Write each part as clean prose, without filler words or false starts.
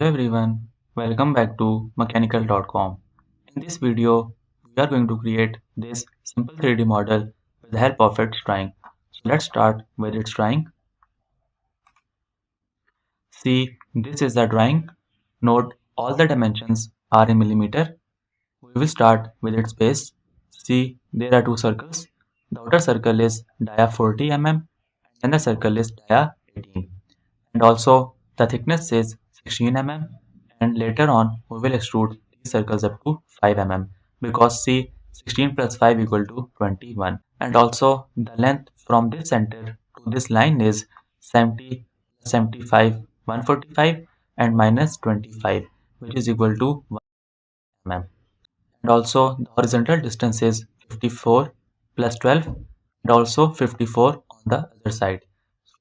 Hello everyone, welcome back to mechanical.com. In this video, we are going to create this simple 3D model with the help of its drawing. So let's start with its drawing. See, this is the drawing. Note all the dimensions are in millimeter. We will start with its base. See, there are two circles. The outer circle is dia 40 mm and the circle is dia 18. And also the thickness is 16 mm, and later on we will extrude these circles up to 5 mm because see 16 plus 5 equal to 21, and also the length from this center to this line is 70 plus 75 145 and minus 25, which is equal to 1 mm. And also the horizontal distance is 54 plus 12 and also 54 on the other side,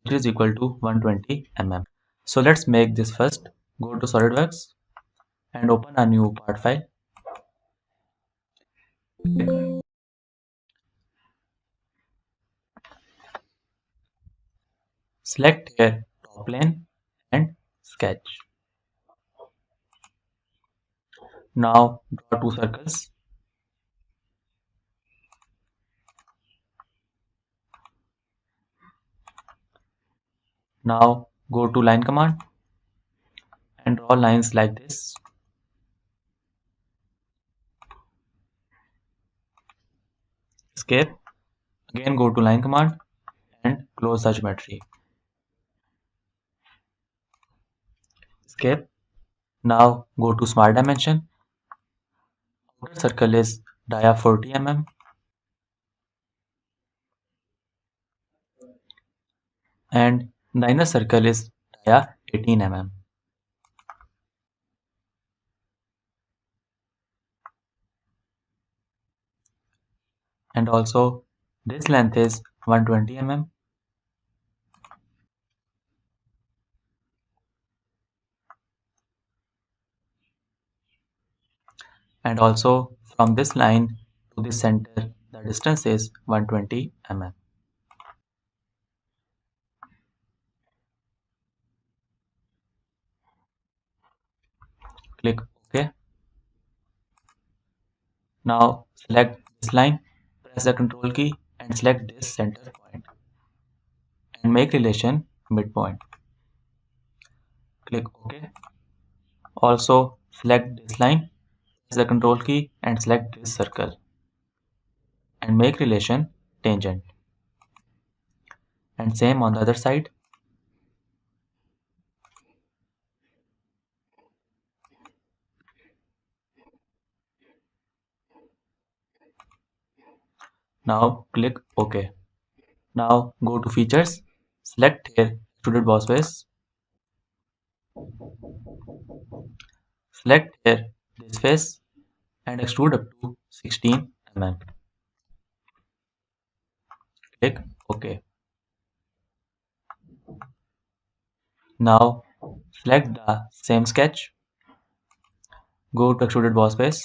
which is equal to 120 mm. So let's make this first. Go to Solidworks and open a new part file. Select here top plane and sketch. Now draw two circles. Now go to line command and draw lines like this. Escape. Again go to line command and close the geometry. Escape. Now go to smart dimension. Outer circle is dia 40 mm and the inner circle is dia 18 mm. And also this length is 120 mm. And also from this line to the center the distance is 120 mm. Click OK. Now select this line, press the control key and select this center point and make relation midpoint. Click OK. Also select this line, press the control key and select this circle and make relation tangent. And same on the other side. Now click OK. Now go to features, select here extruded boss face, select here this face and extrude up to 16 mm. Click OK. Now select the same sketch, go to extruded boss face.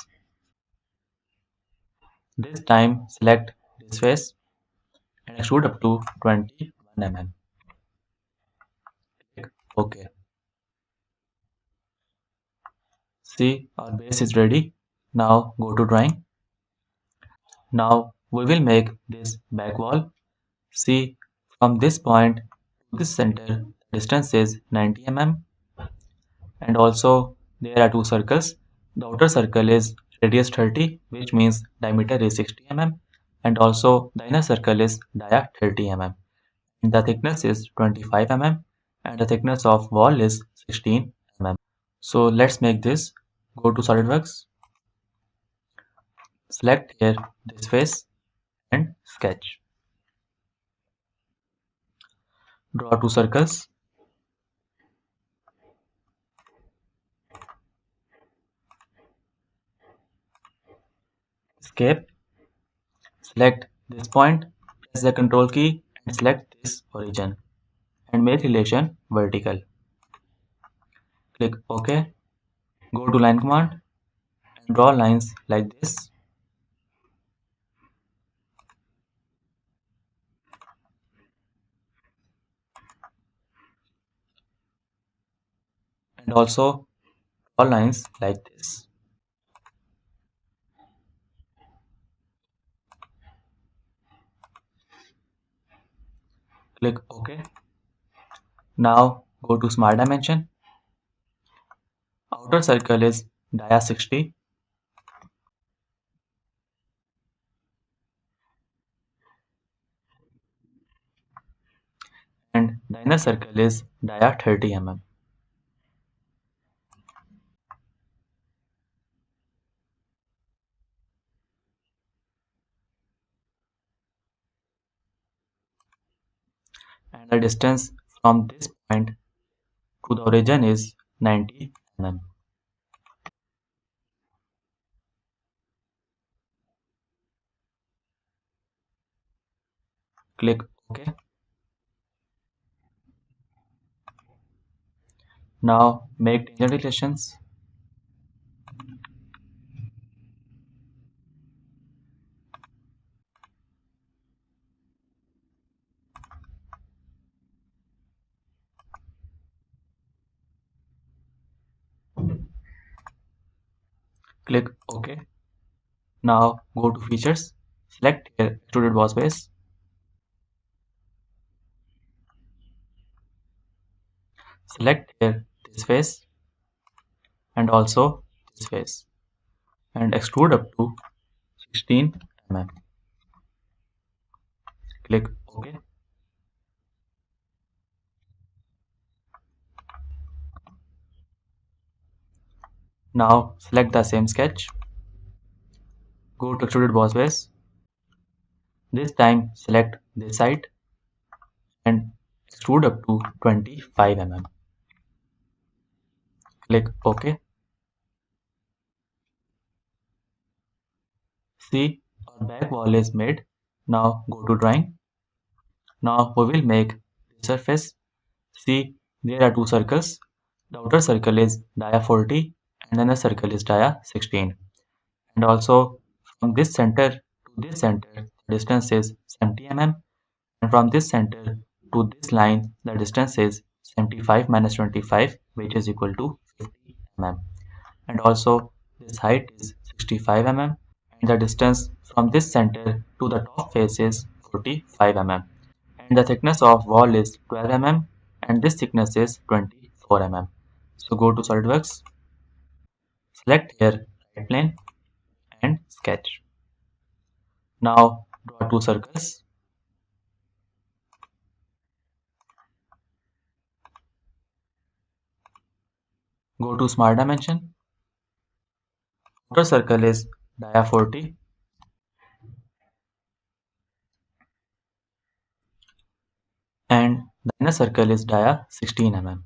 This time select this face and extrude up to 21 mm. Click OK. See, our base is ready. Now go to drawing. Now we will make this back wall. See, from this point to this center, the distance is 90 mm. And also there are two circles. The outer circle is radius 30, which means diameter is 60 mm. And also the inner circle is dia 30 mm. And the thickness is 25 mm. And the thickness of wall is 16 mm. So let's make this. Go to SolidWorks. Select here this face and sketch. Draw two circles. Escape. Select this point, press the control key and select this origin and make relation vertical. Click OK. Go to line command and draw lines like this. And also draw lines like this. Click OK. Now go to Smart Dimension. Outer circle is dia 60 and the inner circle is dia 30 mm. And the distance from this point to the origin is 90 mm. Click OK. Now make tangent relations. Click OK. Now go to Features. Select here Extruded Boss Base. Select here this face and also this face and extrude up to 16 mm. Click OK. Now select the same sketch. Go to Extruded Boss Base. This time select this side and extrude up to 25 mm. Click OK. See, our back wall is made. Now go to drawing. Now we will make the surface. See, there are two circles. The outer circle is dia 40 and another circle is dia 16. And also from this center to this center, the distance is 70 mm. And from this center to this line, the distance is 75 minus 25, which is equal to 50 mm. And also this height is 65 mm. And the distance from this center to the top face is 45 mm. And the thickness of wall is 12 mm and this thickness is 24 mm. So go to Solidworks, select here right plane and sketch. Now draw two circles. Go to Smart Dimension. Outer circle is dia 40 and the inner circle is dia 16 mm.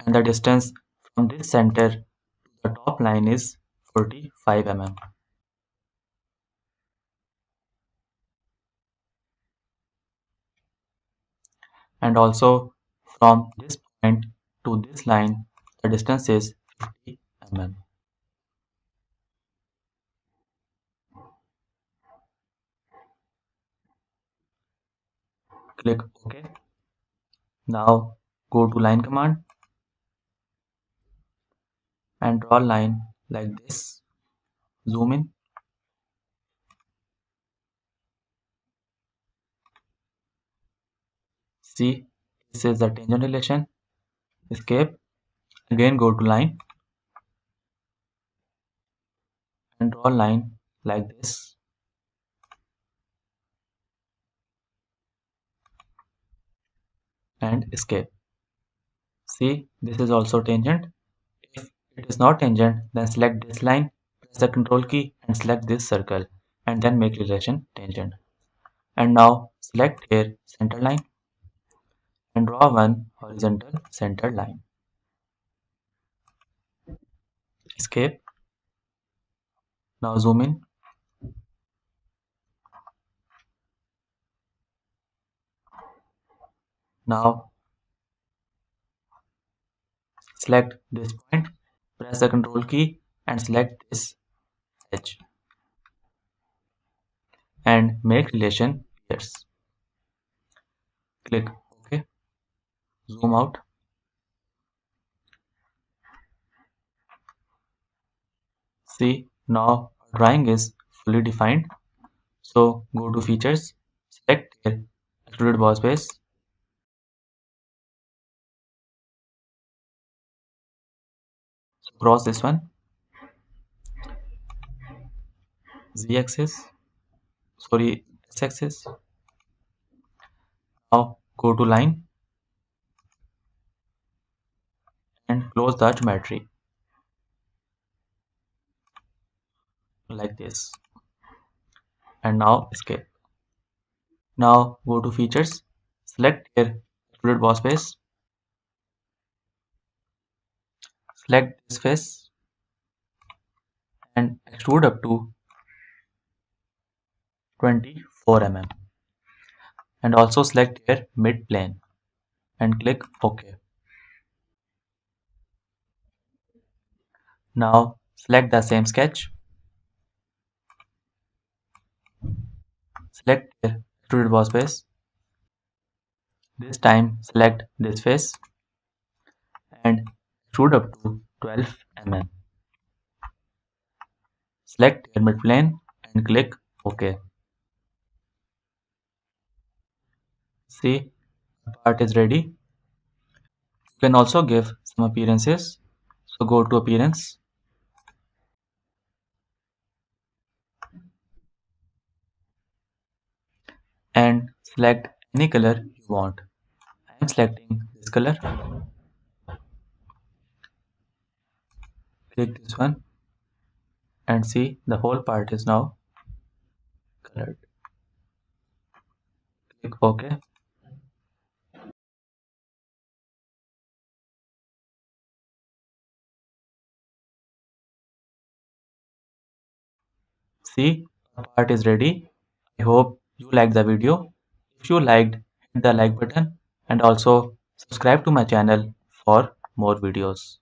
And the distance from this center to the top line is 45 mm. And also from this point to this line, the distance is 50 mm. Click OK. Now go to line command and draw a line like this. Zoom in. See, this is the tangent relation. Escape. Again go to line and draw a line like this. And escape. See, this is also tangent. If it is not tangent, then select this line, press the control key and select this circle and then make relation tangent. And now select here center line and draw one horizontal center line. Escape. Now zoom in. Now select this point, press the control key and select this edge. and make relation pairs. Click OK. Zoom out. See, now drawing is fully defined. So go to features, select here, extruded boss base, so cross this one, z-axis, sorry, x-axis. Now go to line and close the geometry like this. And now escape. Now go to features, select here, extruded boss base, select this face and extrude up to 24 mm. And also select here mid plane and click OK. Now select the same sketch, select here extruded boss base. This time select this face and extrude up to 12 mm. Select your midplane and click OK. See, the part is ready. You can also give some appearances. So go to appearance and select any color you want. I am selecting this color. Click this one and see the whole part is now colored. Click OK. See, the part is ready. I hope you liked the video. If you liked, hit the like button and also subscribe to my channel for more videos.